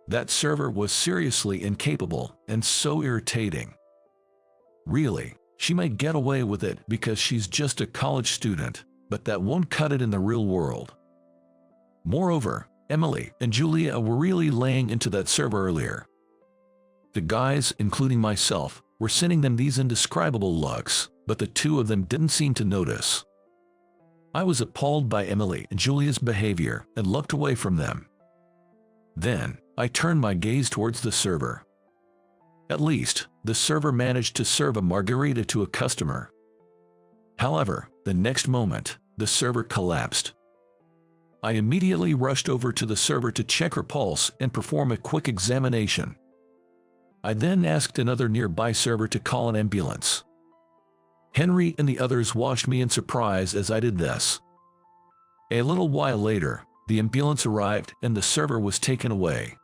That server was seriously incapable and so irritating. Really, she might get away with it because she's just a college student, but that won't cut it in the real world. Moreover, Emily and Julia were really laying into that server earlier. The guys, including myself, were sending them these indescribable looks, but the two of them didn't seem to notice. I was appalled by Emily and Julia's behavior and looked away from them. Then, I turned my gaze towards the server. At least, the server managed to serve a margarita to a customer. However, the next moment, the server collapsed. I immediately rushed over to the server to check her pulse and perform a quick examination. I then asked another nearby server to call an ambulance. Henry and the others watched me in surprise as I did this. A little while later, the ambulance arrived and the server was taken away.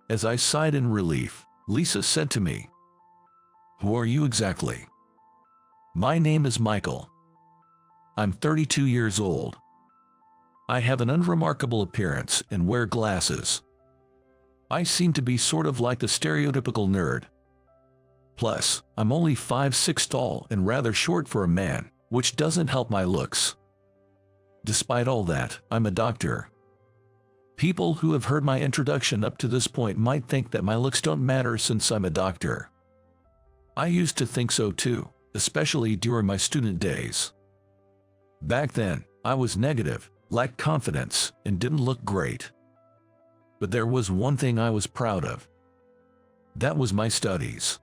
As I sighed in relief, Lisa said to me, "Who are you exactly?" "My name is Michael. I'm 32 years old. I have an unremarkable appearance and wear glasses. I seem to be sort of like the stereotypical nerd. Plus, I'm only 5'6" tall and rather short for a man, which doesn't help my looks. Despite all that, I'm a doctor." People who have heard my introduction up to this point might think that my looks don't matter since I'm a doctor. I used to think so too, especially during my student days. Back then, I was negative, lacked confidence, and didn't look great. But there was one thing I was proud of. That was my studies.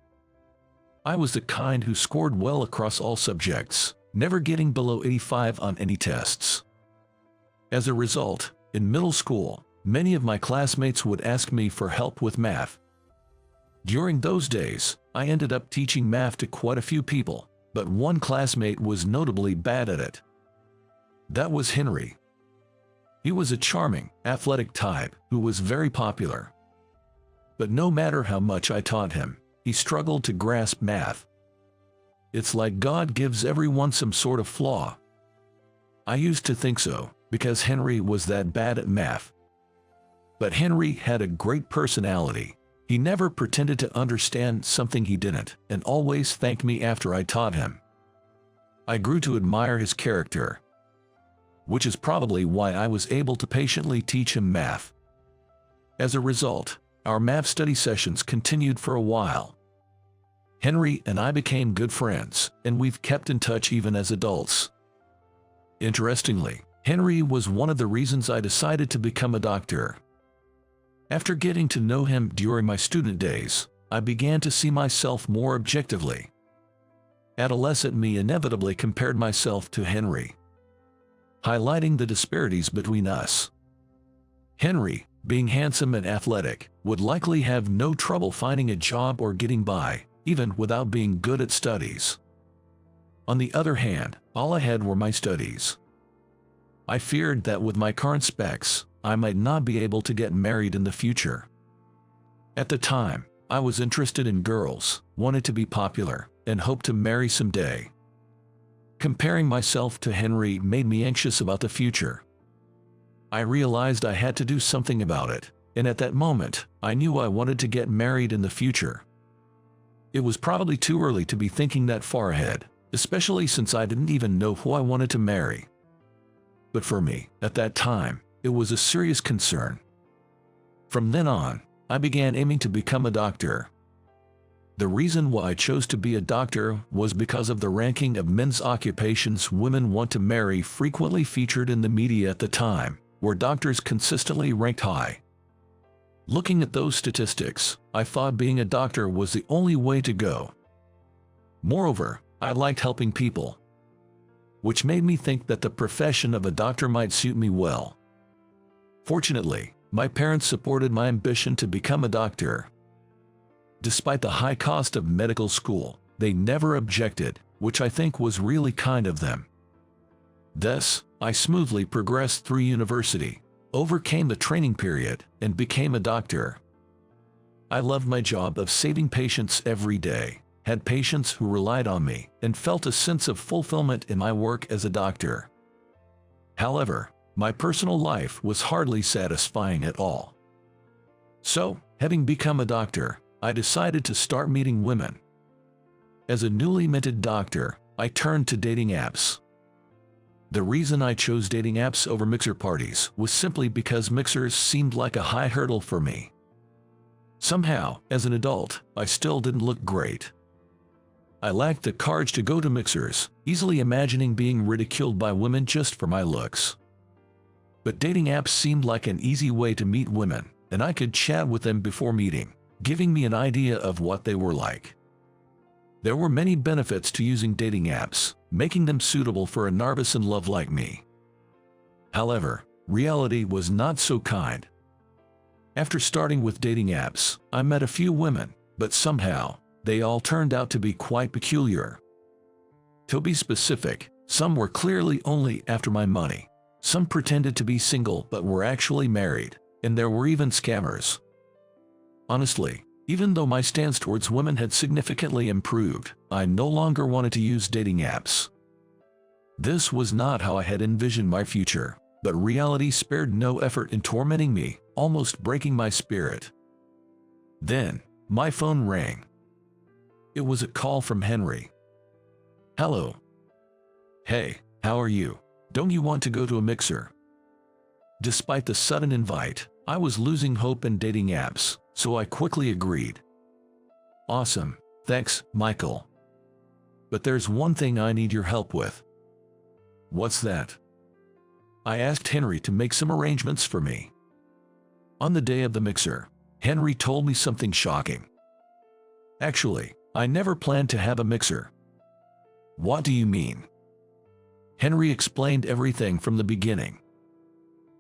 I was the kind who scored well across all subjects, never getting below 85 on any tests. As a result, in middle school, many of my classmates would ask me for help with math. During those days, I ended up teaching math to quite a few people, but one classmate was notably bad at it. That was Henry. He was a charming, athletic type who was very popular. But no matter how much I taught him, he struggled to grasp math. It's like God gives everyone some sort of flaw. I used to think so, because Henry was that bad at math. But Henry had a great personality. He never pretended to understand something he didn't, and always thanked me after I taught him. I grew to admire his character, which is probably why I was able to patiently teach him math. As a result, our math study sessions continued for a while. Henry and I became good friends, and we've kept in touch even as adults. Interestingly, Henry was one of the reasons I decided to become a doctor. After getting to know him during my student days, I began to see myself more objectively. Adolescent me inevitably compared myself to Henry, highlighting the disparities between us. Henry, being handsome and athletic, would likely have no trouble finding a job or getting by, even without being good at studies. On the other hand, all I had were my studies. I feared that with my current specs, I might not be able to get married in the future. At the time, I was interested in girls, wanted to be popular, and hoped to marry someday. Comparing myself to Henry made me anxious about the future. I realized I had to do something about it, and at that moment, I knew I wanted to get married in the future. It was probably too early to be thinking that far ahead, especially since I didn't even know who I wanted to marry. But for me, at that time, it was a serious concern. From then on, I began aiming to become a doctor. The reason why I chose to be a doctor was because of the ranking of men's occupations women want to marry frequently featured in the media at the time, where doctors consistently ranked high. Looking at those statistics, I thought being a doctor was the only way to go. Moreover, I liked helping people, which made me think that the profession of a doctor might suit me well. Fortunately, my parents supported my ambition to become a doctor. Despite the high cost of medical school, they never objected, which I think was really kind of them. Thus, I smoothly progressed through university, overcame the training period, and became a doctor. I loved my job of saving patients every day, had patients who relied on me, and felt a sense of fulfillment in my work as a doctor. However, my personal life was hardly satisfying at all. So, having become a doctor, I decided to start meeting women. As a newly minted doctor, I turned to dating apps. The reason I chose dating apps over mixer parties was simply because mixers seemed like a high hurdle for me. Somehow, as an adult, I still didn't look great. I lacked the courage to go to mixers, easily imagining being ridiculed by women just for my looks. But dating apps seemed like an easy way to meet women, and I could chat with them before meeting, giving me an idea of what they were like. There were many benefits to using dating apps, making them suitable for a nervous in love like me. However, reality was not so kind. After starting with dating apps, I met a few women, but somehow, they all turned out to be quite peculiar. To be specific, some were clearly only after my money, some pretended to be single but were actually married, and there were even scammers. Honestly, even though my stance towards women had significantly improved, I no longer wanted to use dating apps. This was not how I had envisioned my future, but reality spared no effort in tormenting me, almost breaking my spirit. Then, my phone rang. It was a call from Henry. "Hello." "Hey, how are you? Don't you want to go to a mixer?" Despite the sudden invite, I was losing hope in dating apps, so I quickly agreed. "Awesome, thanks, Michael. But there's one thing I need your help with." "What's that?" I asked Henry to make some arrangements for me. On the day of the mixer, Henry told me something shocking. "Actually, I never planned to have a mixer." "What do you mean?" Henry explained everything from the beginning.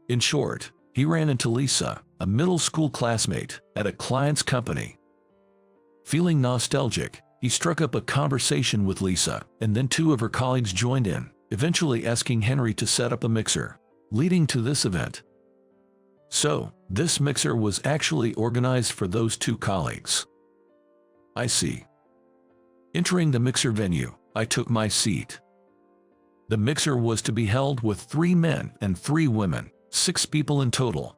In short, he ran into Lisa, a middle school classmate, at a client's company. Feeling nostalgic, he struck up a conversation with Lisa, and then two of her colleagues joined in, eventually asking Henry to set up a mixer, leading to this event. So, this mixer was actually organized for those two colleagues. I see. Entering the mixer venue, I took my seat. The mixer was to be held with 3 men and 3 women, 6 people in total.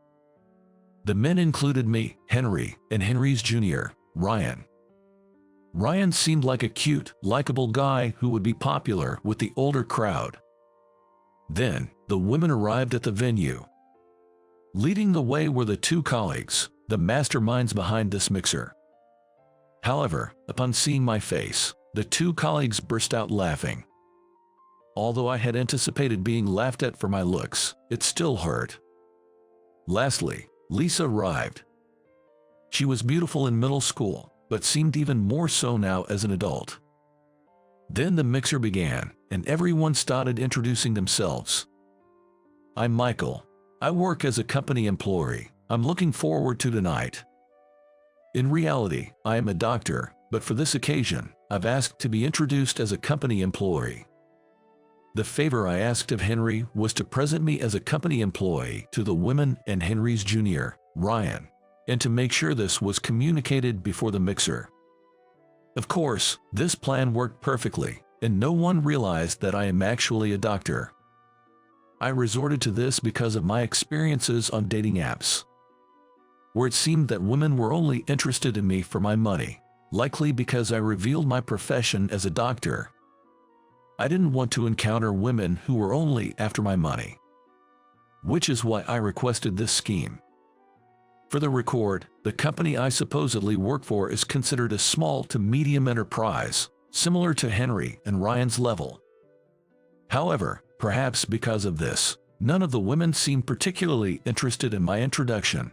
The men included me, Henry, and Henry's junior, Ryan. Ryan seemed like a cute, likable guy who would be popular with the older crowd. Then, the women arrived at the venue. Leading the way were the 2 colleagues, the masterminds behind this mixer. However, upon seeing my face, the 2 colleagues burst out laughing. Although I had anticipated being laughed at for my looks, it still hurt. Lastly, Lisa arrived. She was beautiful in middle school, but seemed even more so now as an adult. Then the mixer began, and everyone started introducing themselves. "I'm Michael. I work as a company employee. I'm looking forward to tonight." In reality, I am a doctor, but for this occasion, I've asked to be introduced as a company employee. The favor I asked of Henry was to present me as a company employee to the women and Henry's junior, Ryan, and to make sure this was communicated before the mixer. Of course, this plan worked perfectly, and no one realized that I am actually a doctor. I resorted to this because of my experiences on dating apps, where it seemed that women were only interested in me for my money, likely because I revealed my profession as a doctor. I didn't want to encounter women who were only after my money, which is why I requested this scheme. For the record, the company I supposedly work for is considered a small to medium enterprise, similar to Henry and Ryan's level. However, perhaps because of this, none of the women seemed particularly interested in my introduction,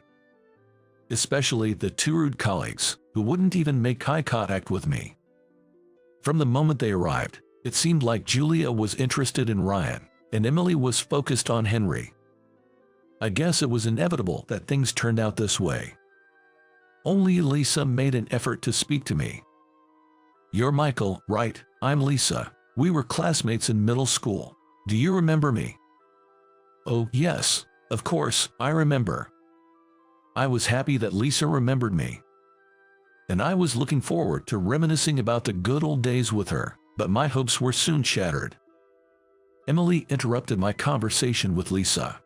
especially the 2 rude colleagues, who wouldn't even make eye contact with me. From the moment they arrived, it seemed like Julia was interested in Ryan, and Emily was focused on Henry. I guess it was inevitable that things turned out this way. Only Lisa made an effort to speak to me. "You're Michael, right? I'm Lisa. We were classmates in middle school. Do you remember me?" "Oh, yes, of course, I remember." I was happy that Lisa remembered me, and I was looking forward to reminiscing about the good old days with her, but my hopes were soon shattered. Emily interrupted my conversation with Lisa.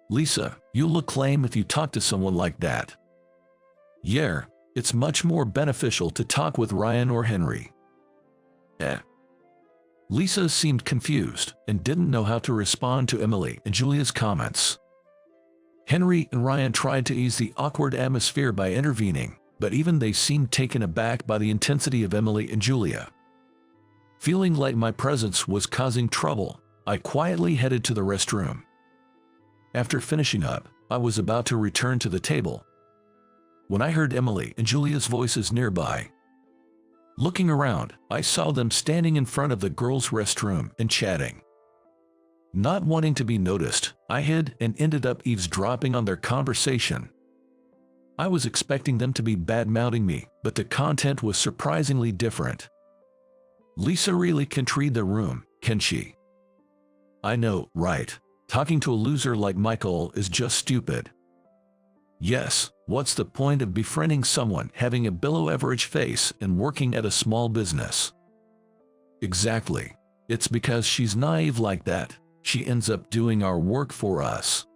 "Lisa, you look lame if you talk to someone like that." Yeah, it's much more beneficial to talk with Ryan or Henry. Lisa seemed confused and didn't know how to respond to Emily and Julia's comments. Henry and Ryan tried to ease the awkward atmosphere by intervening, but even they seemed taken aback by the intensity of Emily and Julia. Feeling like my presence was causing trouble, I quietly headed to the restroom. After finishing up, I was about to return to the table when I heard Emily and Julia's voices nearby. Looking around, I saw them standing in front of the girls' restroom and chatting. Not wanting to be noticed, I hid and ended up eavesdropping on their conversation. I was expecting them to be bad-mouthing me, but the content was surprisingly different. Lisa really can read the room, can she? I know, right? Talking to a loser like Michael is just stupid. Yes, what's the point of befriending someone having a below-average face and working at a small business? Exactly. It's because she's naive like that, she ends up doing our work for us.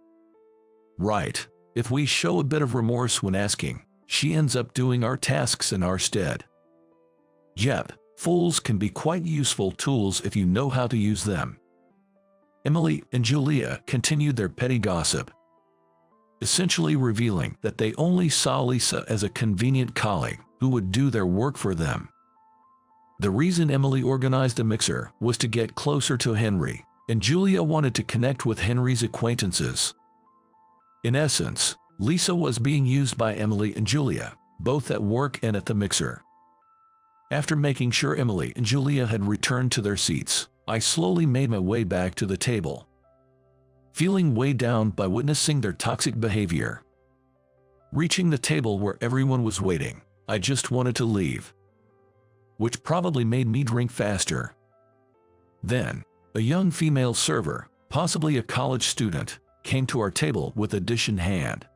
Right. If we show a bit of remorse when asking, she ends up doing our tasks in our stead. Yep, fools can be quite useful tools if you know how to use them. Emily and Julia continued their petty gossip, essentially revealing that they only saw Lisa as a convenient colleague who would do their work for them. The reason Emily organized a mixer was to get closer to Henry, and Julia wanted to connect with Henry's acquaintances. In essence, Lisa was being used by Emily and Julia, both at work and at the mixer. After making sure Emily and Julia had returned to their seats, I slowly made my way back to the table, feeling weighed down by witnessing their toxic behavior. Reaching the table where everyone was waiting, I just wanted to leave, which probably made me drink faster. Then, a young female server, possibly a college student, came to our table with a dish in hand.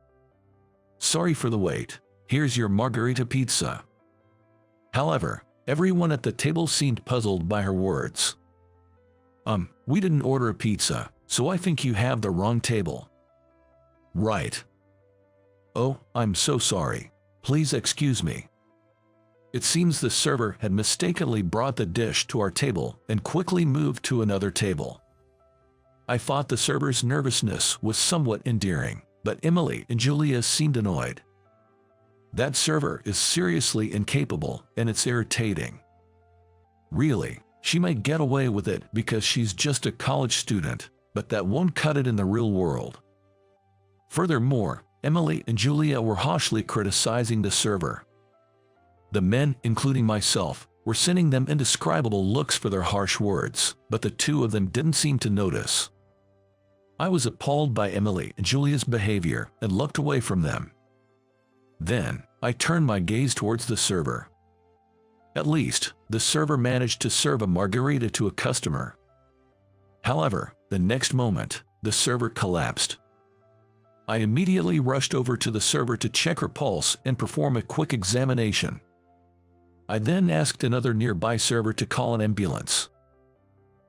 "Sorry for the wait, here's your margarita pizza." However, everyone at the table seemed puzzled by her words. We didn't order a pizza, so I think you have the wrong table." "Right. Oh, I'm so sorry. Please excuse me." It seems the server had mistakenly brought the dish to our table and quickly moved to another table. I thought the server's nervousness was somewhat endearing, but Emily and Julia seemed annoyed. That server is seriously incapable, and it's irritating. Really, she might get away with it because she's just a college student, but that won't cut it in the real world. Furthermore, Emily and Julia were harshly criticizing the server. The men, including myself, were sending them indescribable looks for their harsh words, but the two of them didn't seem to notice. I was appalled by Emily and Julia's behavior and looked away from them. Then, I turned my gaze towards the server. At least, the server managed to serve a margarita to a customer. However, the next moment, the server collapsed. I immediately rushed over to the server to check her pulse and perform a quick examination. I then asked another nearby server to call an ambulance.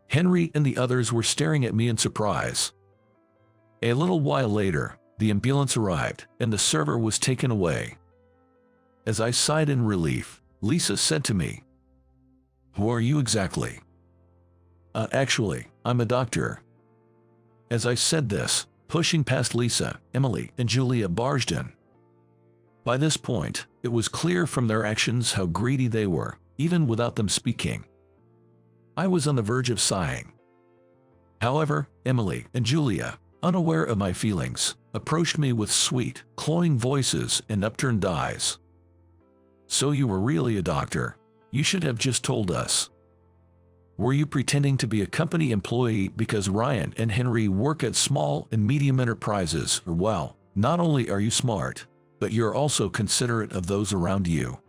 Henry and the others were staring at me in surprise. A little while later, the ambulance arrived and the server was taken away. As I sighed in relief, Lisa said to me, "Who are you exactly?" Actually, I'm a doctor." As I said this, pushing past Lisa, Emily and Julia barged in. By this point, it was clear from their actions how greedy they were, even without them speaking. I was on the verge of sighing. However, Emily and Julia, unaware of my feelings, approached me with sweet, cloying voices and upturned eyes. "So you were really a doctor? You should have just told us. Were you pretending to be a company employee because Ryan and Henry work at small and medium enterprises? Well, not only are you smart, but you're also considerate of those around you."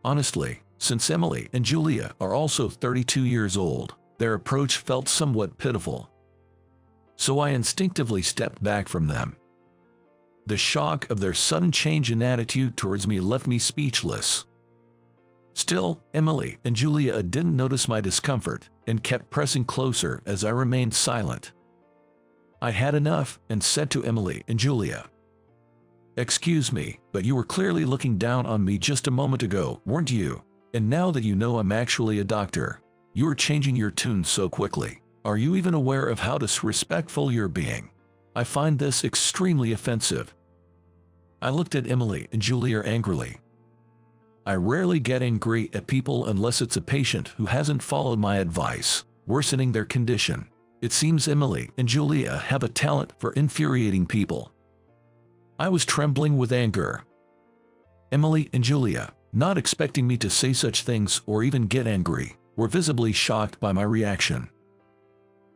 Honestly, since Emily and Julia are also 32 years old, their approach felt somewhat pitiful. So I instinctively stepped back from them. The shock of their sudden change in attitude towards me left me speechless. Still, Emily and Julia didn't notice my discomfort and kept pressing closer as I remained silent. I had enough and said to Emily and Julia, Excuse me, but you were clearly looking down on me just a moment ago, weren't you? And now that you know I'm actually a doctor, you are changing your tune so quickly. Are you even aware of how disrespectful you're being? I find this extremely offensive. I looked at Emily and Julia angrily. I rarely get angry at people unless it's a patient who hasn't followed my advice, worsening their condition. It seems Emily and Julia have a talent for infuriating people. I was trembling with anger. Emily and Julia, not expecting me to say such things or even get angry, were visibly shocked by my reaction.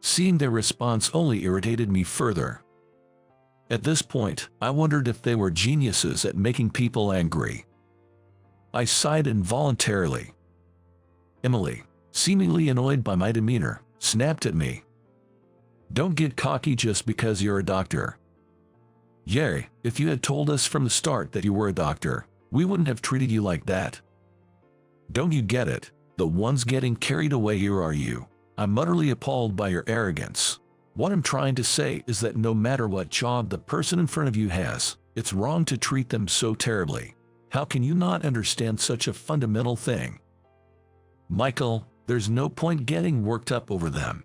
Seeing their response only irritated me further. At this point, I wondered if they were geniuses at making people angry. I sighed involuntarily. Emily, seemingly annoyed by my demeanor, snapped at me. Don't get cocky just because you're a doctor. Yay, if you had told us from the start that you were a doctor, we wouldn't have treated you like that. Don't you get it? The ones getting carried away here are you. I'm utterly appalled by your arrogance. What I'm trying to say is that no matter what job the person in front of you has, it's wrong to treat them so terribly. How can you not understand such a fundamental thing? Michael, there's no point getting worked up over them,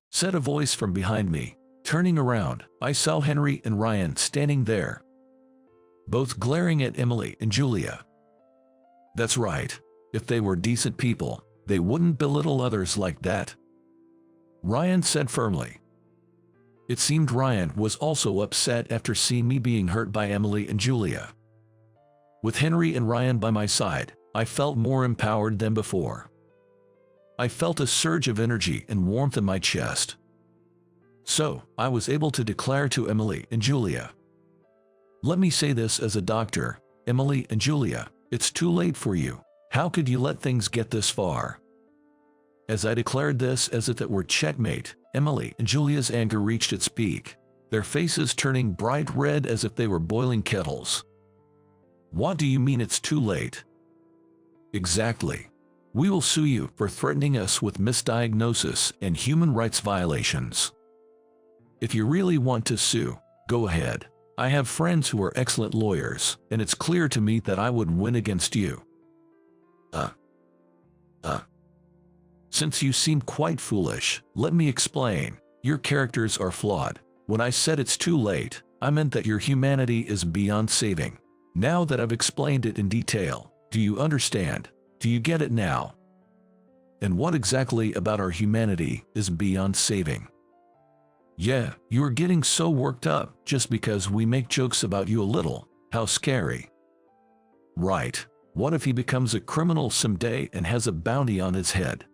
said a voice from behind me. Turning around, I saw Henry and Ryan standing there, both glaring at Emily and Julia. That's right. If they were decent people, they wouldn't belittle others like that, Ryan said firmly. It seemed Ryan was also upset after seeing me being hurt by Emily and Julia. With Henry and Ryan by my side, I felt more empowered than before. I felt a surge of energy and warmth in my chest. So, I was able to declare to Emily and Julia. Let me say this as a doctor, Emily and Julia, it's too late for you. How could you let things get this far? As I declared this as if it were checkmate, Emily and Julia's anger reached its peak, their faces turning bright red as if they were boiling kettles. What do you mean it's too late? Exactly. We will sue you for threatening us with misdiagnosis and human rights violations. If you really want to sue, go ahead. I have friends who are excellent lawyers, and it's clear to me that I would win against you. Since you seem quite foolish, let me explain. Your characters are flawed. When I said it's too late, I meant that your humanity is beyond saving. Now that I've explained it in detail, do you understand? Do you get it now? And what exactly about our humanity is beyond saving? Yeah, you are getting so worked up just because we make jokes about you a little. How scary. Right. What if he becomes a criminal someday and has a bounty on his head?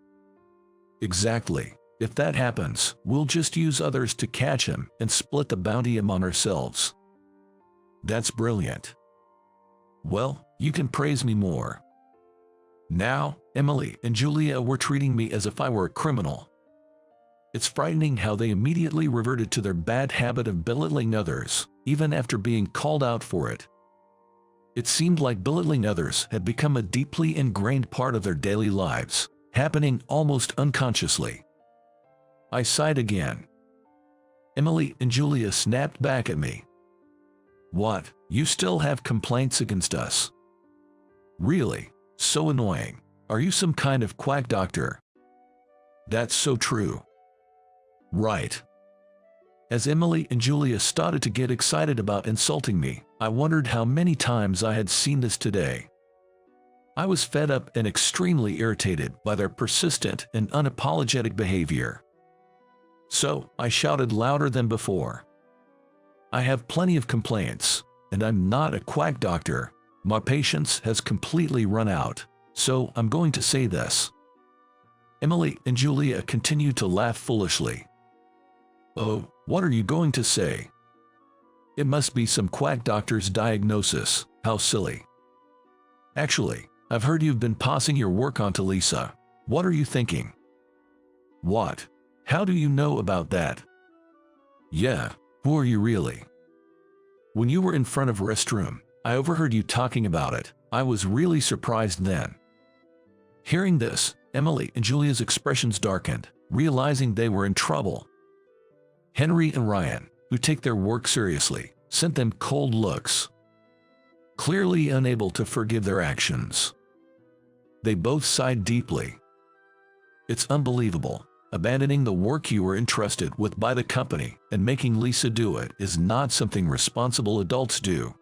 Exactly. If that happens, we'll just use others to catch him and split the bounty among ourselves. That's brilliant. Well, you can praise me more. Now, Emily and Julia were treating me as if I were a criminal. It's frightening how they immediately reverted to their bad habit of belittling others, even after being called out for it. It seemed like belittling others had become a deeply ingrained part of their daily lives, happening almost unconsciously. I sighed again. Emily and Julia snapped back at me. What? You still have complaints against us? Really? So annoying. Are you some kind of quack doctor? That's so true. Right. As Emily and Julia started to get excited about insulting me, I wondered how many times I had seen this today. I was fed up and extremely irritated by their persistent and unapologetic behavior. So, I shouted louder than before. I have plenty of complaints, and I'm not a quack doctor. My patience has completely run out, so I'm going to say this. Emily and Julia continued to laugh foolishly. Oh, what are you going to say? It must be some quack doctor's diagnosis. How silly. Actually, I've heard you've been passing your work on to Lisa. What are you thinking? What? How do you know about that? Yeah, who are you really? When you were in front of restroom, I overheard you talking about it. I was really surprised then. Hearing this, Emily and Julia's expressions darkened, realizing they were in trouble. Henry and Ryan, who take their work seriously, sent them cold looks, clearly unable to forgive their actions. They both sighed deeply. It's unbelievable. Abandoning the work you were entrusted with by the company and making Lisa do it is not something responsible adults do.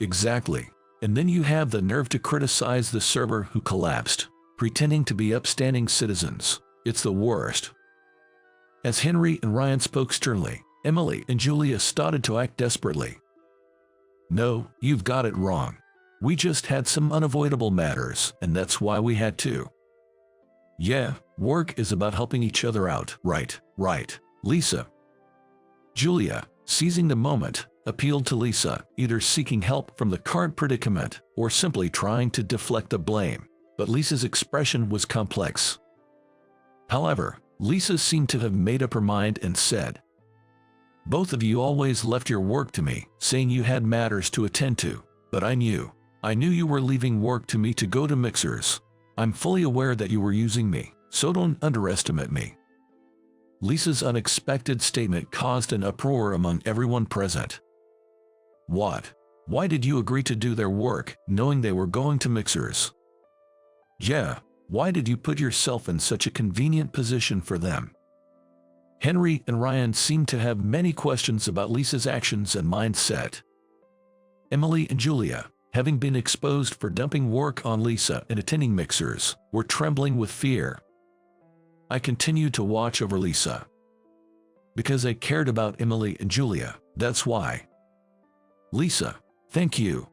Exactly. And then you have the nerve to criticize the server who collapsed, pretending to be upstanding citizens. It's the worst. As Henry and Ryan spoke sternly, Emily and Julia started to act desperately. No, you've got it wrong. We just had some unavoidable matters, and that's why we had to. Yeah, work is about helping each other out, right, Lisa. Julia, seizing the moment, appealed to Lisa, either seeking help from the current predicament or simply trying to deflect the blame, but Lisa's expression was complex. However, Lisa seemed to have made up her mind and said, "Both of you always left your work to me, saying you had matters to attend to, but I knew you were leaving work to me to go to mixers. I'm fully aware that you were using me, so don't underestimate me." Lisa's unexpected statement caused an uproar among everyone present. What? Why did you agree to do their work, knowing they were going to mixers? Yeah, why did you put yourself in such a convenient position for them? Henry and Ryan seemed to have many questions about Lisa's actions and mindset. Emily and Julia, having been exposed for dumping work on Lisa and attending mixers, were trembling with fear. I continued to watch over Lisa. Because I cared about Emily and Julia, that's why. Lisa, thank you.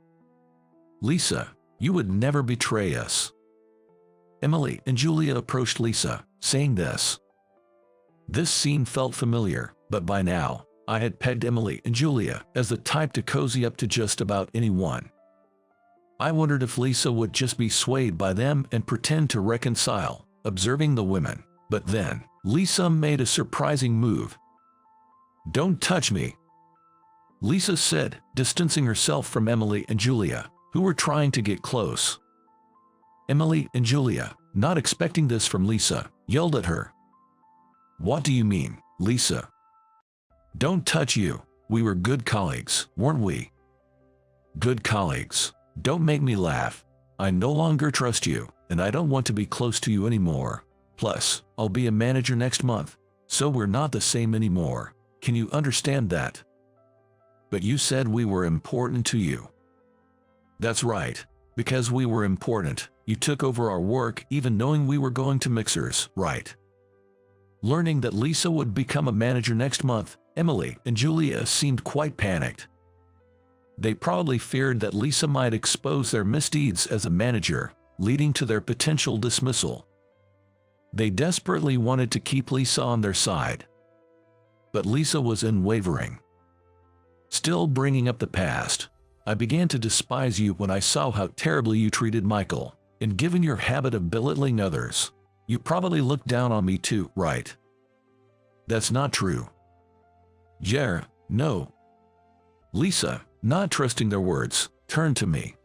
Lisa, you would never betray us. Emily and Julia approached Lisa, saying this. This scene felt familiar, but by now, I had pegged Emily and Julia as the type to cozy up to just about anyone. I wondered if Lisa would just be swayed by them and pretend to reconcile, observing the women. But then, Lisa made a surprising move. "Don't touch me," Lisa said, distancing herself from Emily and Julia, who were trying to get close. Emily and Julia, not expecting this from Lisa, yelled at her. "What do you mean, Lisa? Don't touch you. We were good colleagues, weren't we?" "Good colleagues. Don't make me laugh. I no longer trust you, and I don't want to be close to you anymore. Plus, I'll be a manager next month, so we're not the same anymore. Can you understand that?" "But you said we were important to you." "That's right. Because we were important, you took over our work even knowing we were going to mixers, right?" Learning that Lisa would become a manager next month, Emily and Julia seemed quite panicked. They probably feared that Lisa might expose their misdeeds as a manager, leading to their potential dismissal. They desperately wanted to keep Lisa on their side. But Lisa was unwavering. Still bringing up the past, "I began to despise you when I saw how terribly you treated Michael, and given your habit of belittling others, you probably looked down on me too, right?" "That's not true." "Yeah, no." Lisa, not trusting their words, turned to me.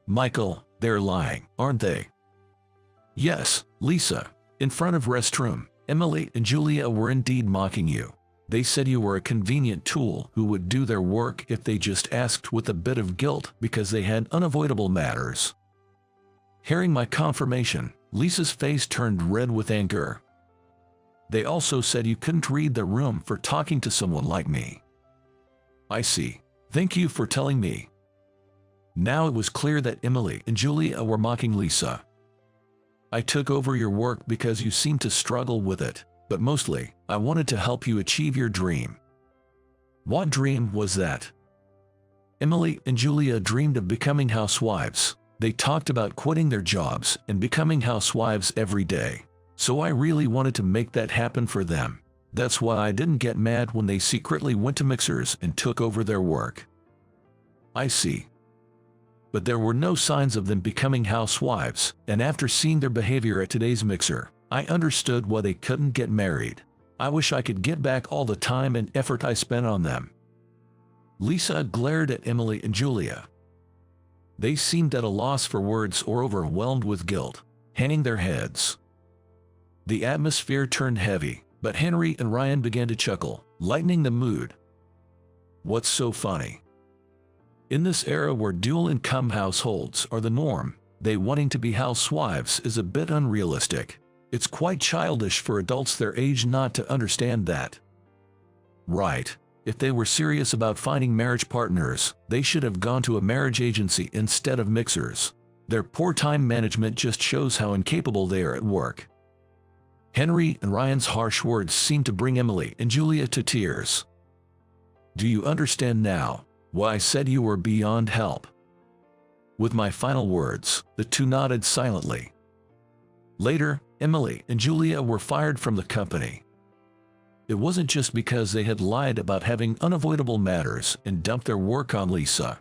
"Michael, they're lying, aren't they?" "Yes, Lisa. In front of restroom, Emily and Julia were indeed mocking you. They said you were a convenient tool who would do their work if they just asked with a bit of guilt because they had unavoidable matters." Hearing my confirmation, Lisa's face turned red with anger. "They also said you couldn't read the room for talking to someone like me." "I see. Thank you for telling me." Now it was clear that Emily and Julia were mocking Lisa. "I took over your work because you seemed to struggle with it, but mostly, I wanted to help you achieve your dream." "What dream was that?" Emily and Julia dreamed of becoming housewives. They talked about quitting their jobs and becoming housewives every day. So I really wanted to make that happen for them. That's why I didn't get mad when they secretly went to mixers and took over their work. "I see." But there were no signs of them becoming housewives, and after seeing their behavior at today's mixer, I understood why they couldn't get married. I wish I could get back all the time and effort I spent on them. Lisa glared at Emily and Julia. They seemed at a loss for words or overwhelmed with guilt, hanging their heads. The atmosphere turned heavy, but Henry and Ryan began to chuckle, lightening the mood. What's so funny? In this era where dual-income households are the norm, they wanting to be housewives is a bit unrealistic. It's quite childish for adults their age not to understand that. Right. If they were serious about finding marriage partners, they should have gone to a marriage agency instead of mixers. Their poor time management just shows how incapable they are at work. Henry and Ryan's harsh words seemed to bring Emily and Julia to tears. Do you understand now why I said you were beyond help? With my final words, the two nodded silently. Later, Emily and Julia were fired from the company. It wasn't just because they had lied about having unavoidable matters and dumped their work on Lisa.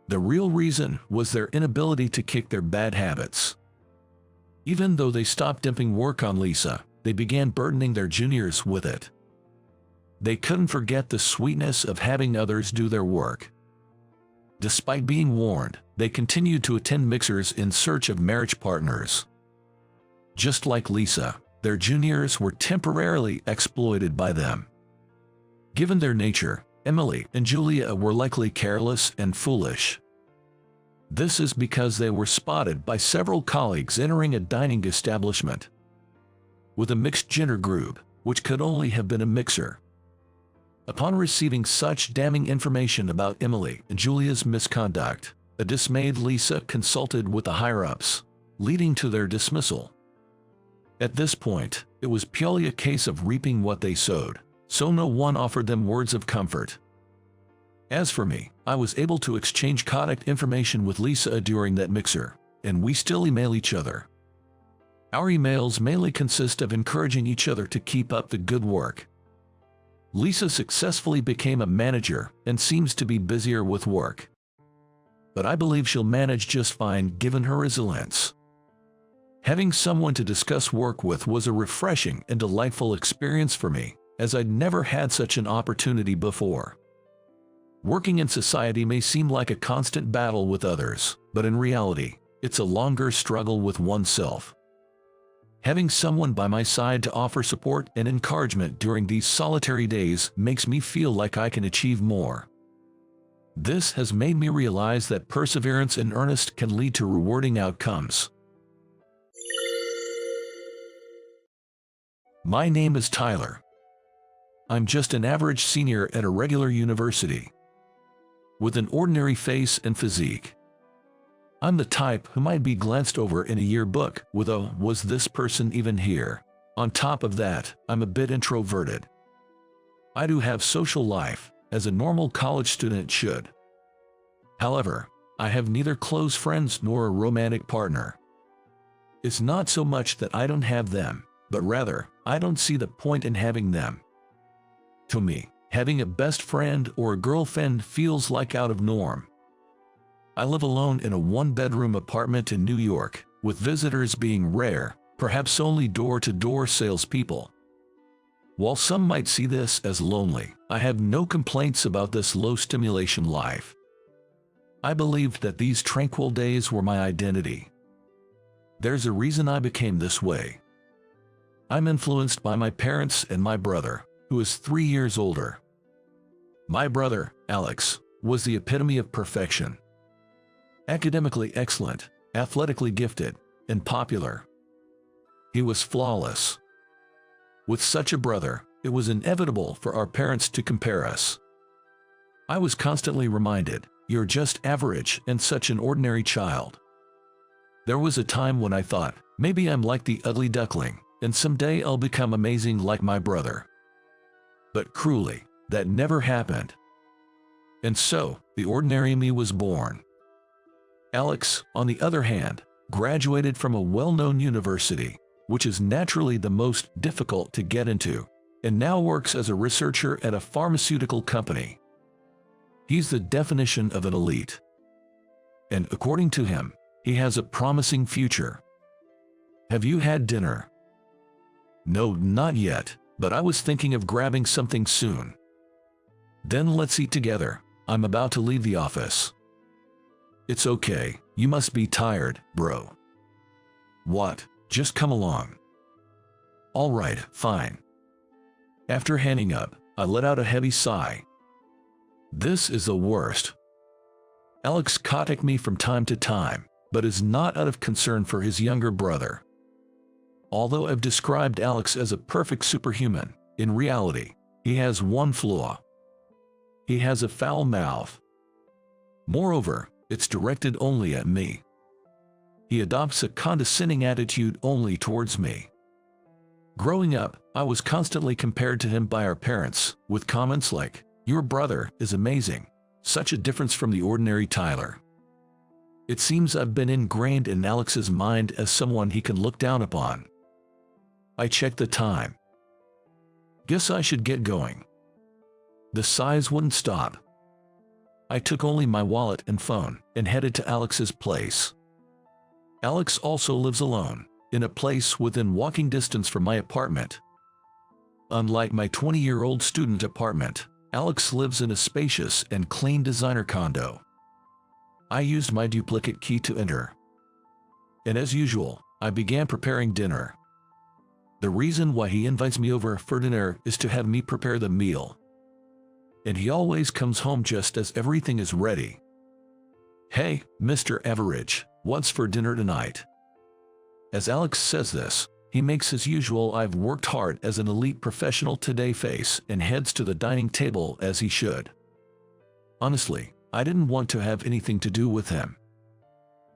The real reason was their inability to kick their bad habits. Even though they stopped dumping work on Lisa, they began burdening their juniors with it. They couldn't forget the sweetness of having others do their work. Despite being warned, they continued to attend mixers in search of marriage partners. Just like Lisa, their juniors were temporarily exploited by them. Given their nature, Emily and Julia were likely careless and foolish. This is because they were spotted by several colleagues entering a dining establishment with a mixed gender group, which could only have been a mixer. Upon receiving such damning information about Emily and Julia's misconduct, a dismayed Lisa consulted with the higher-ups, leading to their dismissal. At this point, it was purely a case of reaping what they sowed, so no one offered them words of comfort. As for me, I was able to exchange contact information with Lisa during that mixer, and we still email each other. Our emails mainly consist of encouraging each other to keep up the good work. Lisa successfully became a manager and seems to be busier with work. But I believe she'll manage just fine given her resilience. Having someone to discuss work with was a refreshing and delightful experience for me, as I'd never had such an opportunity before. Working in society may seem like a constant battle with others, but in reality, it's a longer struggle with oneself. Having someone by my side to offer support and encouragement during these solitary days makes me feel like I can achieve more. This has made me realize that perseverance and earnest can lead to rewarding outcomes. My name is Tyler. I'm just an average senior at a regular university, with an ordinary face and physique. I'm the type who might be glanced over in a yearbook with a "was this person even here?" On top of that, I'm a bit introverted. I do have social life, as a normal college student should. However, I have neither close friends nor a romantic partner. It's not so much that I don't have them, but rather, I don't see the point in having them. To me, having a best friend or a girlfriend feels like out of norm. I live alone in a one-bedroom apartment in New York, with visitors being rare, perhaps only door-to-door salespeople. While some might see this as lonely, I have no complaints about this low-stimulation life. I believed that these tranquil days were my identity. There's a reason I became this way. I'm influenced by my parents and my brother, who is 3 years older. My brother, Alex, was the epitome of perfection. Academically excellent, athletically gifted, and popular. He was flawless. With such a brother, it was inevitable for our parents to compare us. I was constantly reminded, "You're just average and such an ordinary child." There was a time when I thought, maybe I'm like the ugly duckling, and someday I'll become amazing like my brother. But cruelly, that never happened. And so, the ordinary me was born. Alex, on the other hand, graduated from a well-known university, which is naturally the most difficult to get into, and now works as a researcher at a pharmaceutical company. He's the definition of an elite. And according to him, he has a promising future. Have you had dinner? No, not yet, but I was thinking of grabbing something soon. Then let's eat together. I'm about to leave the office. It's okay, you must be tired, bro. What? Just come along. All right, fine. After hanging up, I let out a heavy sigh. This is the worst. Alex contacts me from time to time, but is not out of concern for his younger brother. Although I've described Alex as a perfect superhuman, in reality, he has one flaw. He has a foul mouth. Moreover, it's directed only at me. He adopts a condescending attitude only towards me. Growing up, I was constantly compared to him by our parents, with comments like, "Your brother is amazing. Such a difference from the ordinary Tyler." It seems I've been ingrained in Alex's mind as someone he can look down upon. I checked the time. Guess I should get going. The sighs wouldn't stop. I took only my wallet and phone and headed to Alex's place. Alex also lives alone, in a place within walking distance from my apartment. Unlike my 20-year-old student apartment, Alex lives in a spacious and clean designer condo. I used my duplicate key to enter. And as usual, I began preparing dinner. The reason why he invites me over for dinner is to have me prepare the meal. And he always comes home just as everything is ready. "Hey, Mr. Average, what's for dinner tonight?" As Alex says this, he makes his usual "I've worked hard as an elite professional today" face and heads to the dining table as he should. Honestly, I didn't want to have anything to do with him.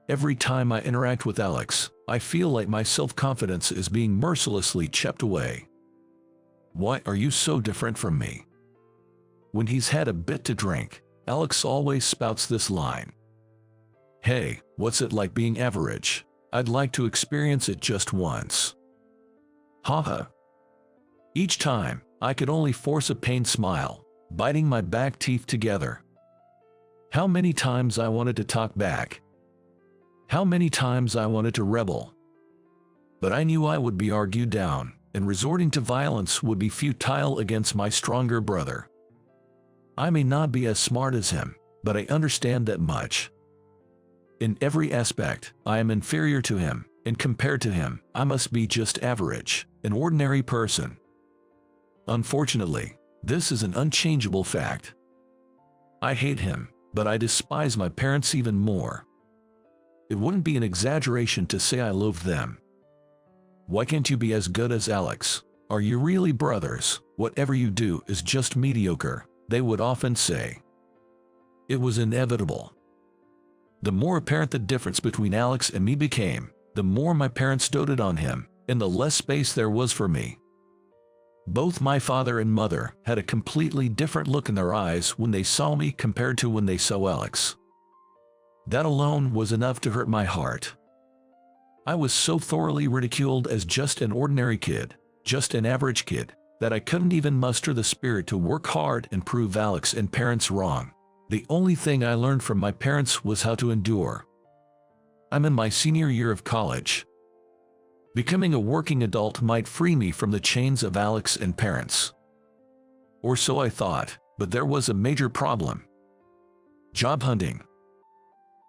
Every time I interact with Alex, I feel like my self-confidence is being mercilessly chipped away. "Why are you so different from me?" When he's had a bit to drink, Alex always spouts this line. "Hey, what's it like being average? I'd like to experience it just once." Haha. Each time, I could only force a pained smile, biting my back teeth together. How many times I wanted to talk back. How many times I wanted to rebel. But I knew I would be argued down, and resorting to violence would be futile against my stronger brother. I may not be as smart as him, but I understand that much. In every aspect, I am inferior to him, and compared to him, I must be just average, an ordinary person. Unfortunately, this is an unchangeable fact. I hate him, but I despise my parents even more. It wouldn't be an exaggeration to say I loathe them. "Why can't you be as good as Alex? Are you really brothers? Whatever you do is just mediocre," they would often say. It was inevitable. The more apparent the difference between Alex and me became, the more my parents doted on him, and the less space there was for me. Both my father and mother had a completely different look in their eyes when they saw me compared to when they saw Alex. That alone was enough to hurt my heart. I was so thoroughly ridiculed as just an ordinary kid, just an average kid, that I couldn't even muster the spirit to work hard and prove Alex and parents wrong. The only thing I learned from my parents was how to endure. I'm in my senior year of college. Becoming a working adult might free me from the chains of Alex and parents. Or so I thought, but there was a major problem. Job hunting.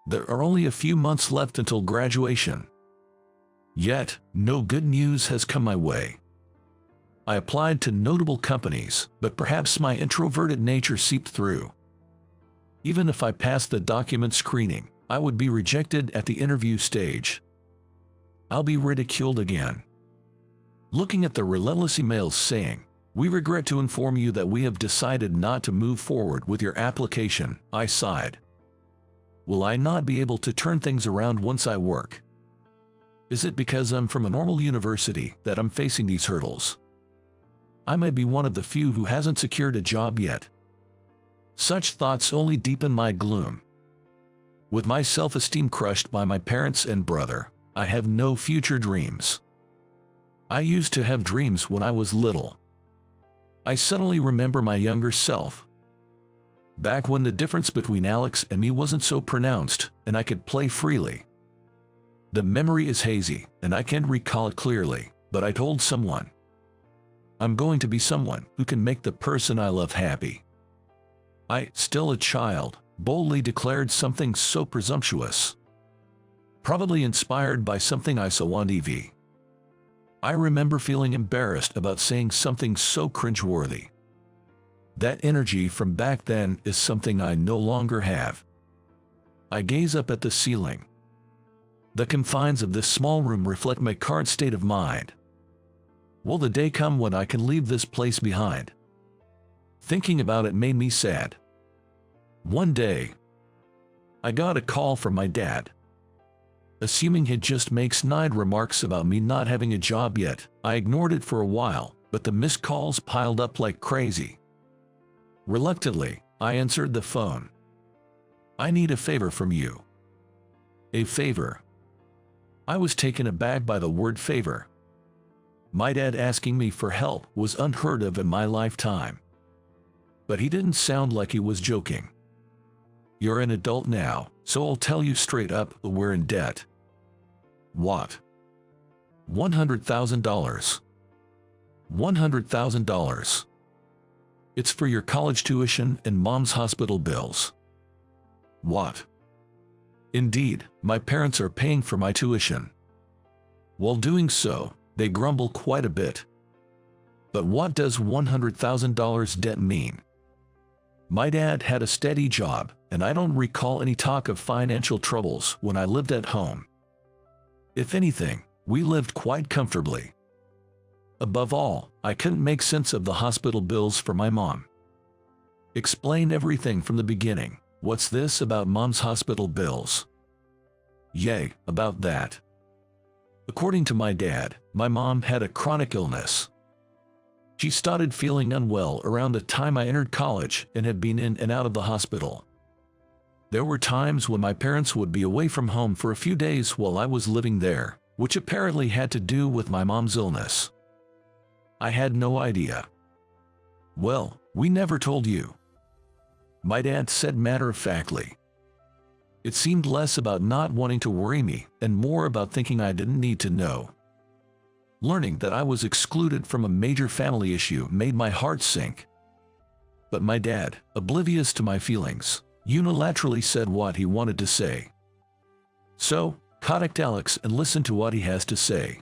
There are only a few months left until graduation. Yet, no good news has come my way. I applied to notable companies, but perhaps my introverted nature seeped through. Even if I passed the document screening, I would be rejected at the interview stage. I'll be ridiculed again. Looking at the relentless emails saying, "We regret to inform you that we have decided not to move forward with your application," I sighed. Will I not be able to turn things around once I work? Is it because I'm from a normal university that I'm facing these hurdles? I might be one of the few who hasn't secured a job yet. Such thoughts only deepen my gloom. With my self-esteem crushed by my parents and brother, I have no future dreams. I used to have dreams when I was little. I suddenly remember my younger self. Back when the difference between Alex and me wasn't so pronounced, and I could play freely. The memory is hazy, and I can't recall it clearly, but I told someone, "I'm going to be someone who can make the person I love happy." I, still a child, boldly declared something so presumptuous. Probably inspired by something I saw on TV. I remember feeling embarrassed about saying something so cringeworthy. That energy from back then is something I no longer have. I gaze up at the ceiling. The confines of this small room reflect my current state of mind. Will the day come when I can leave this place behind? Thinking about it made me sad. One day, I got a call from my dad. Assuming he'd just made snide remarks about me not having a job yet, I ignored it for a while, but the missed calls piled up like crazy. Reluctantly, I answered the phone. I need a favor from you. A favor? I was taken aback by the word favor. My dad asking me for help was unheard of in my lifetime. But he didn't sound like he was joking. You're an adult now, so I'll tell you straight up, we're in debt. What? $100,000. $100,000. It's for your college tuition and mom's hospital bills. What? Indeed, my parents are paying for my tuition. While doing so, they grumble quite a bit. But what does $100,000 debt mean? My dad had a steady job, and I don't recall any talk of financial troubles when I lived at home. If anything, we lived quite comfortably. Above all, I couldn't make sense of the hospital bills for my mom. Explain everything from the beginning. What's this about mom's hospital bills? Yay, about that. According to my dad, my mom had a chronic illness. She started feeling unwell around the time I entered college and had been in and out of the hospital. There were times when my parents would be away from home for a few days while I was living there, which apparently had to do with my mom's illness. I had no idea. Well, we never told you. My dad said matter-of-factly. It seemed less about not wanting to worry me and more about thinking I didn't need to know. Learning that I was excluded from a major family issue made my heart sink. But my dad, oblivious to my feelings, unilaterally said what he wanted to say. So, contact Alex and listen to what he has to say.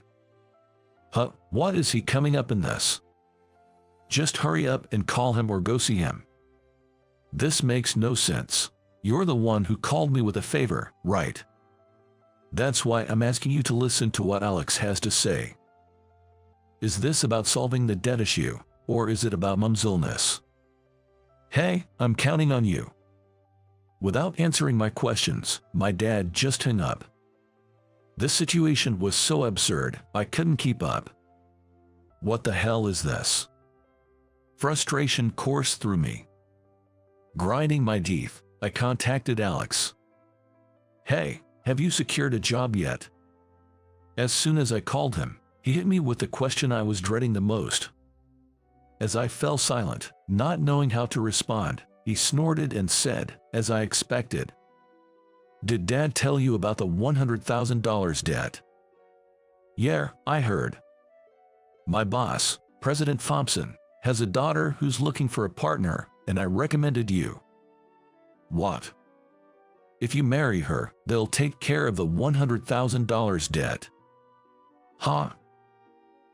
Huh, what is he coming up in this? Just hurry up and call him or go see him. This makes no sense. You're the one who called me with a favor, right? That's why I'm asking you to listen to what Alex has to say. Is this about solving the debt issue, or is it about mom's illness? Hey, I'm counting on you. Without answering my questions, my dad just hung up. This situation was so absurd, I couldn't keep up. What the hell is this? Frustration coursed through me. Grinding my teeth, I contacted Alex. Hey, have you secured a job yet? As soon as I called him, he hit me with the question I was dreading the most. As I fell silent, not knowing how to respond, he snorted and said, as I expected, "Did Dad tell you about the $100,000 debt?" "Yeah, I heard. My boss, President Thompson, has a daughter who's looking for a partner, and I recommended you." "What?" "If you marry her, they'll take care of the $100,000 debt." Huh?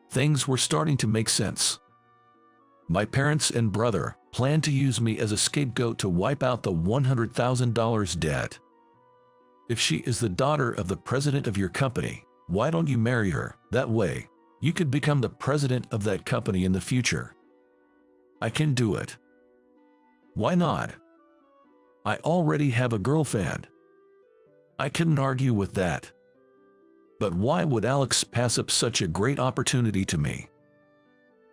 Things were starting to make sense. My parents and brother planned to use me as a scapegoat to wipe out the $100,000 debt. If she is the daughter of the president of your company, why don't you marry her? That way, you could become the president of that company in the future. I can do it. Why not? I already have a girlfriend. I couldn't argue with that. But why would Alex pass up such a great opportunity to me?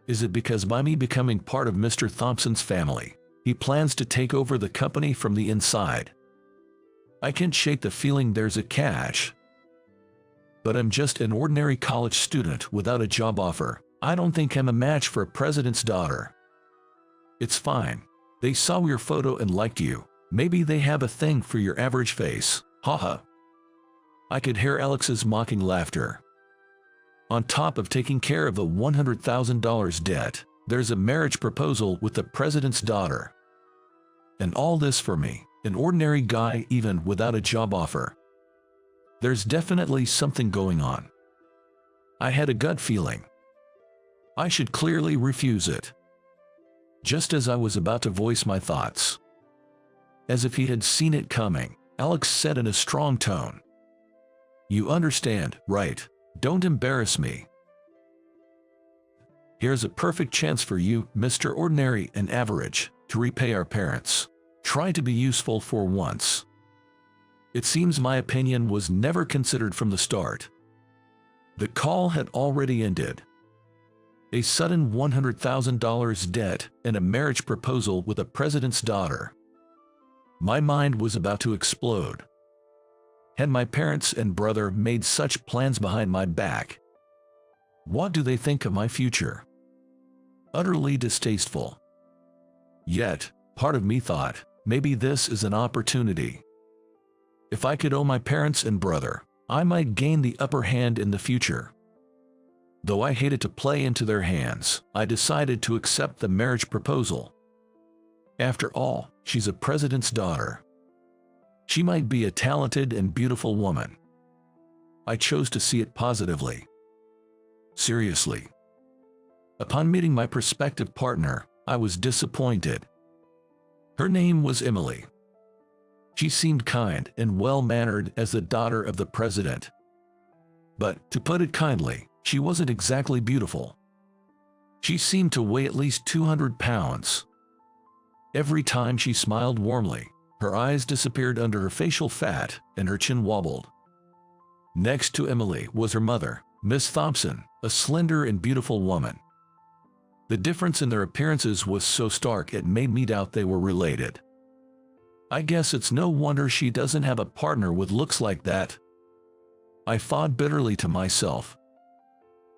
Is it because by me becoming part of Mr. Thompson's family, he plans to take over the company from the inside? I can't shake the feeling there's a catch. But I'm just an ordinary college student without a job offer. I don't think I'm a match for a president's daughter. It's fine. They saw your photo and liked you. Maybe they have a thing for your average face. Haha. I could hear Alex's mocking laughter. On top of taking care of the $100,000 debt, there's a marriage proposal with the president's daughter. And all this for me, an ordinary guy even without a job offer. There's definitely something going on. I had a gut feeling. I should clearly refuse it. Just as I was about to voice my thoughts, as if he had seen it coming, Alex said in a strong tone, "You understand, right? Don't embarrass me. Here's a perfect chance for you, Mr. Ordinary and Average, to repay our parents. Try to be useful for once." It seems my opinion was never considered from the start. The call had already ended. A sudden $100,000 debt and a marriage proposal with a president's daughter. My mind was about to explode. Had my parents and brother made such plans behind my back? What do they think of my future? Utterly distasteful. Yet, part of me thought, maybe this is an opportunity. If I could owe my parents and brother, I might gain the upper hand in the future. Though I hated to play into their hands, I decided to accept the marriage proposal. After all, she's a president's daughter. She might be a talented and beautiful woman. I chose to see it positively. Seriously. Upon meeting my prospective partner, I was disappointed. Her name was Emily. She seemed kind and well-mannered as the daughter of the president. But, to put it kindly, she wasn't exactly beautiful. She seemed to weigh at least 200 pounds. Every time she smiled warmly, her eyes disappeared under her facial fat and her chin wobbled. Next to Emily was her mother, Miss Thompson, a slender and beautiful woman. The difference in their appearances was so stark it made me doubt they were related. I guess it's no wonder she doesn't have a partner with looks like that. I thought bitterly to myself.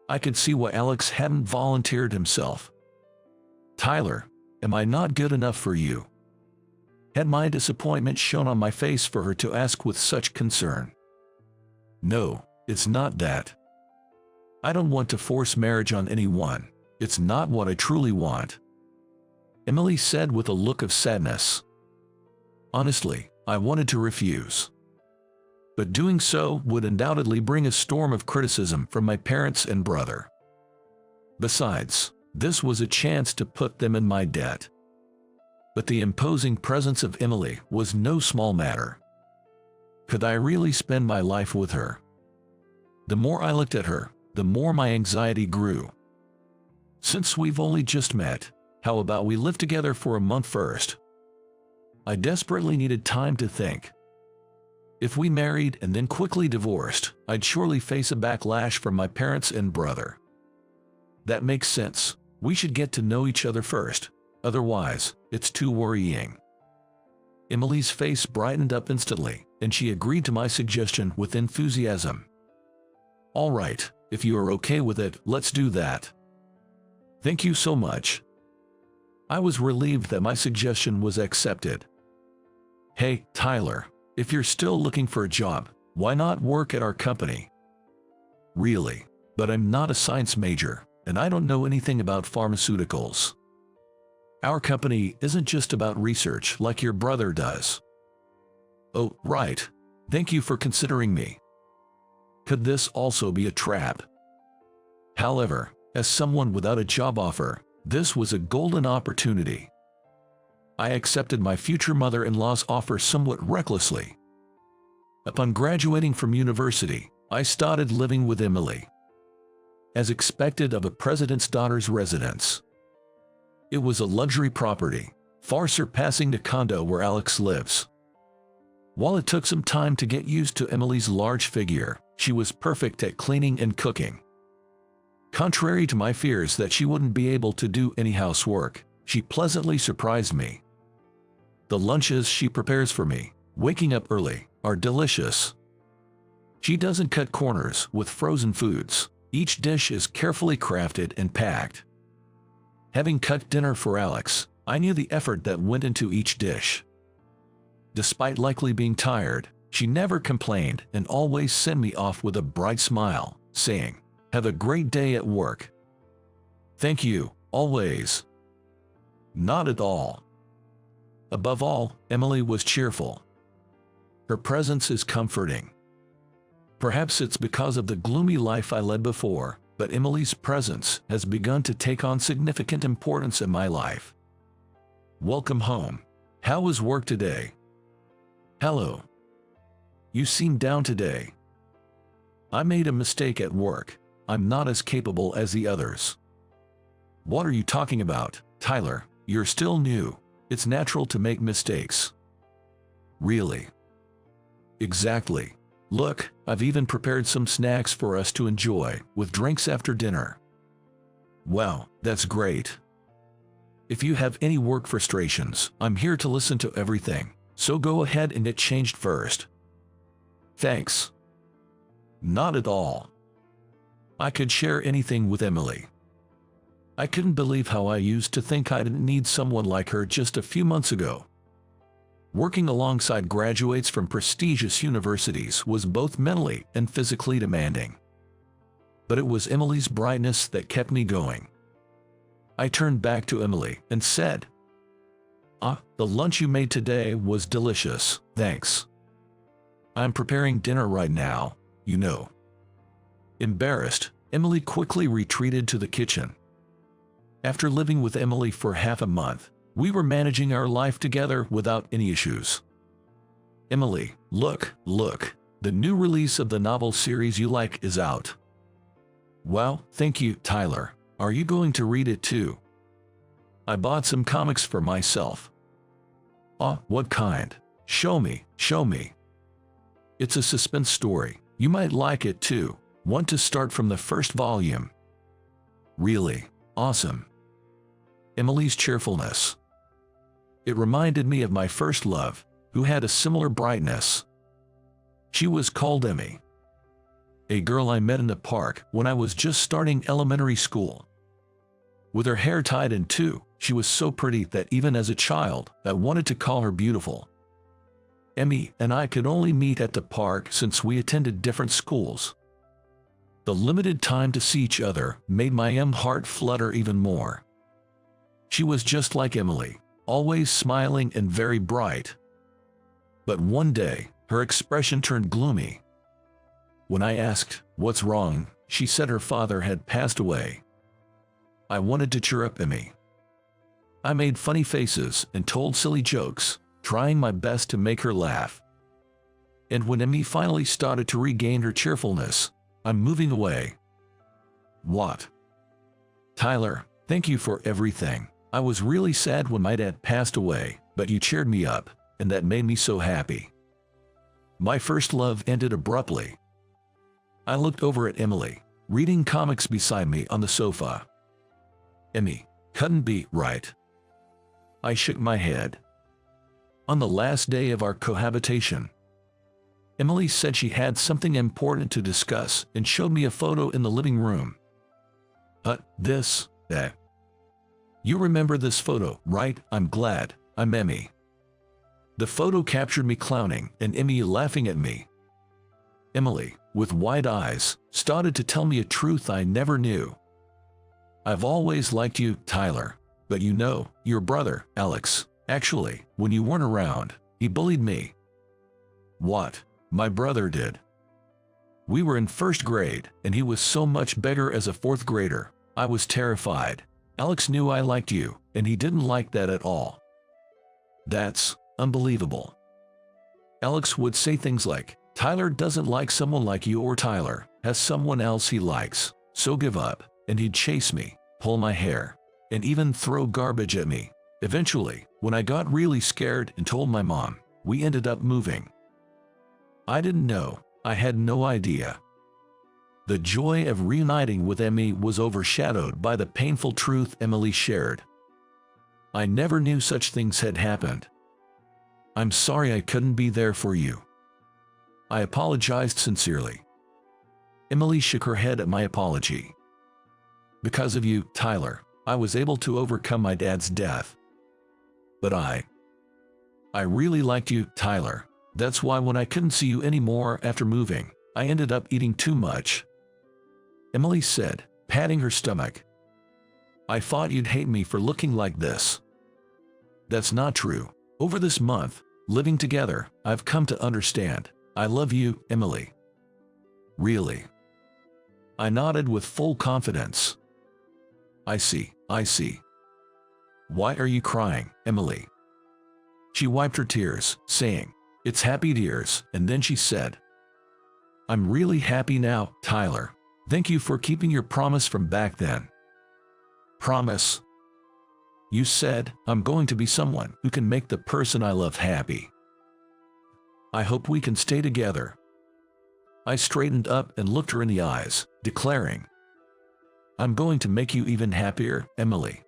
I could see why Alex hadn't volunteered himself. "Tyler, am I not good enough for you?" Had my disappointment shown on my face for her to ask with such concern? No, it's not that. I don't want to force marriage on anyone. It's not what I truly want," Emily said with a look of sadness. Honestly, I wanted to refuse. But doing so would undoubtedly bring a storm of criticism from my parents and brother. Besides, this was a chance to put them in my debt. But the imposing presence of Emily was no small matter. Could I really spend my life with her? The more I looked at her, the more my anxiety grew. Since we've only just met, how about we live together for a month first? I desperately needed time to think. If we married and then quickly divorced, I'd surely face a backlash from my parents and brother. That makes sense. We should get to know each other first. Otherwise, it's too worrying. Emily's face brightened up instantly, and she agreed to my suggestion with enthusiasm. "All right, if you are okay with it, let's do that." "Thank you so much." I was relieved that my suggestion was accepted. "Hey, Tyler, if you're still looking for a job, why not work at our company?" "Really? But I'm not a science major, and I don't know anything about pharmaceuticals. Our company isn't just about research like your brother does." "Oh, right. Thank you for considering me." Could this also be a trap? However, as someone without a job offer, this was a golden opportunity. I accepted my future mother-in-law's offer somewhat recklessly. Upon graduating from university, I started living with Emily. As expected of a president's daughter's residence. It was a luxury property, far surpassing the condo where Alex lives. While it took some time to get used to Emily's large figure, she was perfect at cleaning and cooking. Contrary to my fears that she wouldn't be able to do any housework, she pleasantly surprised me. The lunches she prepares for me, waking up early, are delicious. She doesn't cut corners with frozen foods. Each dish is carefully crafted and packed. Having cut dinner for Alex, I knew the effort that went into each dish. Despite likely being tired, she never complained and always sent me off with a bright smile, saying, "Have a great day at work." "Thank you, always." Not at all. Above all, Emily was cheerful. Her presence is comforting. Perhaps it's because of the gloomy life I led before, but Emily's presence has begun to take on significant importance in my life. Welcome home. How was work today? Hello. You seem down today. I made a mistake at work. I'm not as capable as the others. What are you talking about, Tyler? You're still new. It's natural to make mistakes. Really? Exactly. Look, I've even prepared some snacks for us to enjoy, with drinks after dinner. Wow, that's great. If you have any work frustrations, I'm here to listen to everything, so go ahead and get changed first. Thanks. Not at all. I could share anything with Emily. I couldn't believe how I used to think I didn't need someone like her just a few months ago. Working alongside graduates from prestigious universities was both mentally and physically demanding. But it was Emily's brightness that kept me going. I turned back to Emily and said, the lunch you made today was delicious, thanks. I'm preparing dinner right now, you know. Embarrassed, Emily quickly retreated to the kitchen. After living with Emily for half a month, we were managing our life together without any issues. Emily, look, the new release of the novel series you like is out. Wow, thank you, Tyler. Are you going to read it too? I bought some comics for myself. What kind? Show me. It's a suspense story. You might like it too. Want to start from the first volume? Really? Awesome. Emily's cheerfulness. It reminded me of my first love, who had a similar brightness. She was called Emmy. A girl I met in the park when I was just starting elementary school. With her hair tied in two, she was so pretty that even as a child, I wanted to call her beautiful. Emmy and I could only meet at the park since we attended different schools. The limited time to see each other made my heart flutter even more. She was just like Emily, always smiling and very bright. But one day, her expression turned gloomy. When I asked, "What's wrong?" she said her father had passed away. I wanted to cheer up Emmy. I made funny faces and told silly jokes, trying my best to make her laugh. And when Emmy finally started to regain her cheerfulness, I'm moving away. What? Tyler, thank you for everything. I was really sad when my dad passed away, but you cheered me up, and that made me so happy. My first love ended abruptly. I looked over at Emily, reading comics beside me on the sofa. Emmy, couldn't be right. I shook my head. On the last day of our cohabitation, Emily said she had something important to discuss and showed me a photo in the living room. That. You remember this photo, right? I'm glad. I'm Emmy. The photo captured me clowning and Emmy laughing at me. Emily, with wide eyes, started to tell me a truth I never knew. I've always liked you, Tyler, but you know, your brother, Alex, actually, when you weren't around, he bullied me. What? My brother did. We were in first grade, and he was so much bigger as a fourth grader. I was terrified. Alex knew I liked you, and he didn't like that at all. That's unbelievable. Alex would say things like, Tyler doesn't like someone like you, or Tyler has someone else he likes, so give up, and he'd chase me, pull my hair, and even throw garbage at me. Eventually, when I got really scared and told my mom, we ended up moving. I didn't know. I had no idea. The joy of reuniting with Emmy was overshadowed by the painful truth Emily shared. I never knew such things had happened. I'm sorry I couldn't be there for you. I apologized sincerely. Emily shook her head at my apology. Because of you, Tyler, I was able to overcome my dad's death. But I really liked you, Tyler. That's why when I couldn't see you anymore after moving, I ended up eating too much. Emily said, patting her stomach. I thought you'd hate me for looking like this. That's not true. Over this month, living together, I've come to understand. I love you, Emily. Really? I nodded with full confidence. I see. Why are you crying, Emily? She wiped her tears, saying, "It's happy tears," and then she said, "I'm really happy now, Tyler. Thank you for keeping your promise from back then." Promise? You said, "I'm going to be someone who can make the person I love happy. I hope we can stay together." I straightened up and looked her in the eyes, declaring, "I'm going to make you even happier, Emily.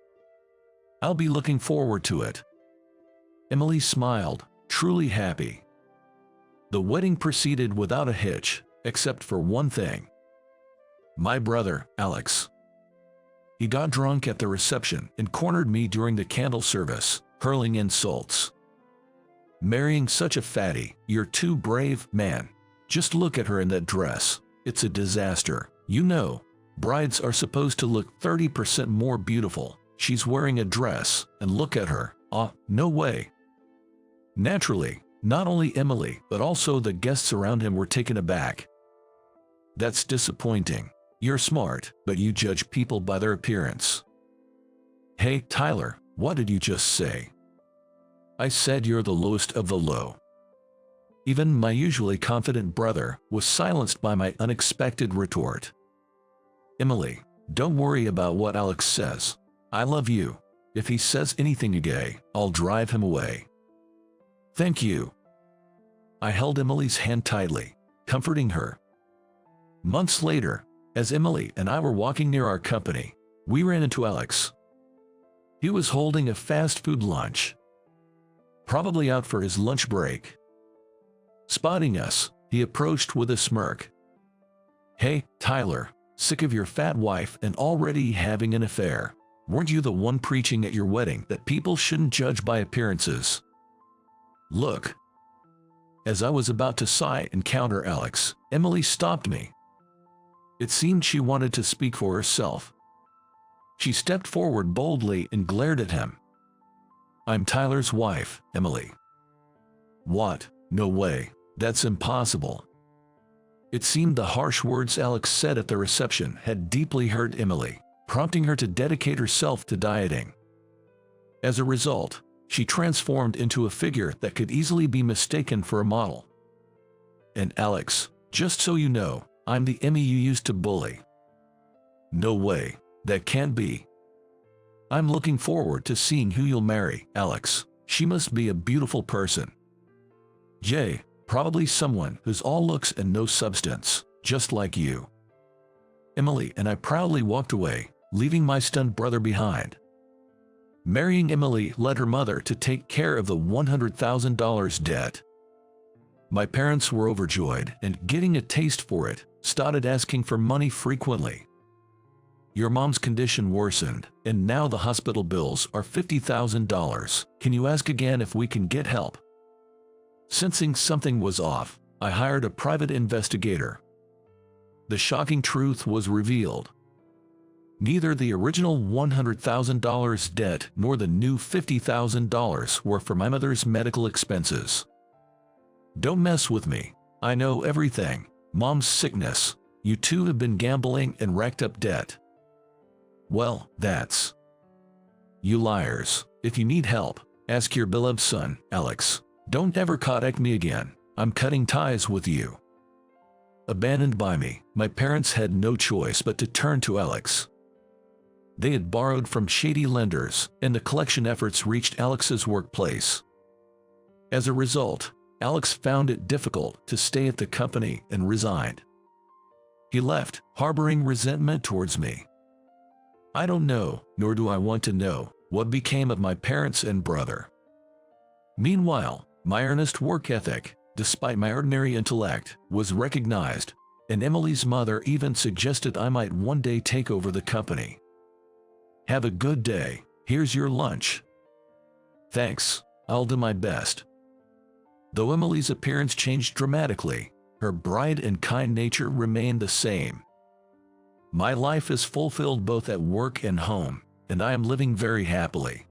I'll be looking forward to it." Emily smiled, truly happy. The wedding proceeded without a hitch, except for one thing. My brother, Alex. He got drunk at the reception and cornered me during the candle service, hurling insults. "Marrying such a fatty, you're too brave, man. Just look at her in that dress. It's a disaster. You know, brides are supposed to look 30% more beautiful. She's wearing a dress, and look at her. No way." Naturally, not only Emily but also the guests around him were taken aback. "That's disappointing. You're smart, but you judge people by their appearance." "Hey, Tyler, what did you just say?" "I said you're the lowest of the low." Even my usually confident brother was silenced by my unexpected retort. "Emily, don't worry about what Alex says. I love you. If he says anything gay, I'll drive him away." "Thank you." I held Emily's hand tightly, comforting her. Months later, as Emily and I were walking near our company, we ran into Alex. He was holding a fast food lunch, probably out for his lunch break. Spotting us, he approached with a smirk. "Hey, Tyler, sick of your fat wife and already having an affair. Weren't you the one preaching at your wedding that people shouldn't judge by appearances? Look." As I was about to sigh and counter Alex, Emily stopped me. It seemed she wanted to speak for herself. She stepped forward boldly and glared at him. "I'm Tyler's wife, Emily." "What? No way. That's impossible." It seemed the harsh words Alex said at the reception had deeply hurt Emily, prompting her to dedicate herself to dieting. As a result, she transformed into a figure that could easily be mistaken for a model. "And Alex, just so you know, I'm the Emmy you used to bully." "No way. That can't be." "I'm looking forward to seeing who you'll marry, Alex. She must be a beautiful person." "Jay, probably someone who's all looks and no substance, just like you." Emily and I proudly walked away, leaving my stunned brother behind. Marrying Emily led her mother to take care of the $100,000 debt. My parents were overjoyed and, getting a taste for it, started asking for money frequently. "Your mom's condition worsened, and now the hospital bills are $50,000. Can you ask again if we can get help?" Sensing something was off, I hired a private investigator. The shocking truth was revealed. Neither the original $100,000 debt nor the new $50,000 were for my mother's medical expenses. "Don't mess with me. I know everything. Mom's sickness. You two have been gambling and racked up debt." "Well, that's..." "You liars. If you need help, ask your beloved son, Alex. Don't ever contact me again. I'm cutting ties with you." Abandoned by me, my parents had no choice but to turn to Alex. They had borrowed from shady lenders, and the collection efforts reached Alex's workplace. As a result, Alex found it difficult to stay at the company and resigned. He left, harboring resentment towards me. I don't know, nor do I want to know, what became of my parents and brother. Meanwhile, my earnest work ethic, despite my ordinary intellect, was recognized, and Emily's mother even suggested I might one day take over the company. "Have a good day. Here's your lunch." "Thanks. I'll do my best." Though Emily's appearance changed dramatically, her bright and kind nature remained the same. My life is fulfilled both at work and home, and I am living very happily.